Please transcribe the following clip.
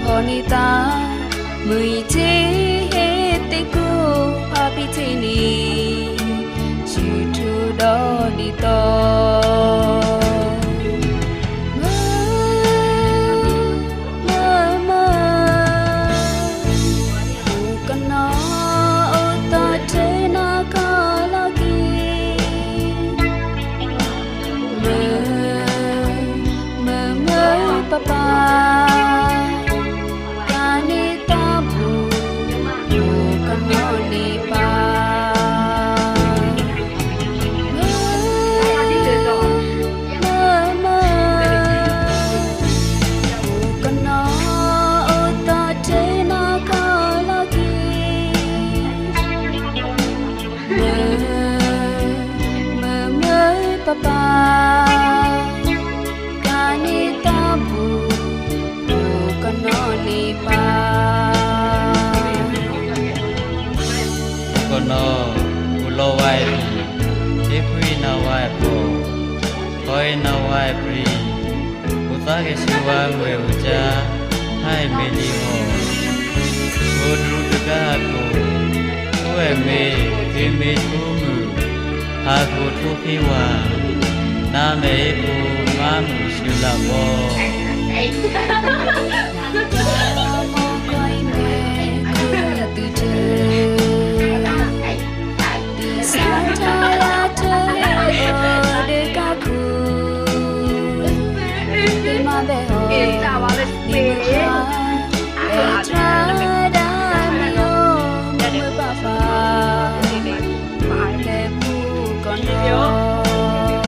Honita, muiche te ko papi chini, chutu do di to. Mama, ukana ota chena kalagi. Mama, papa. Papa, kani tabu, kanoni pa. Kono ulowai, ipui na wai po, koi na wai pri, utake siwa mwe uja, hai meli ho. Kodru teka ko, kue me, kime tumu, haku tukiwa. Name ku mamu sulabo.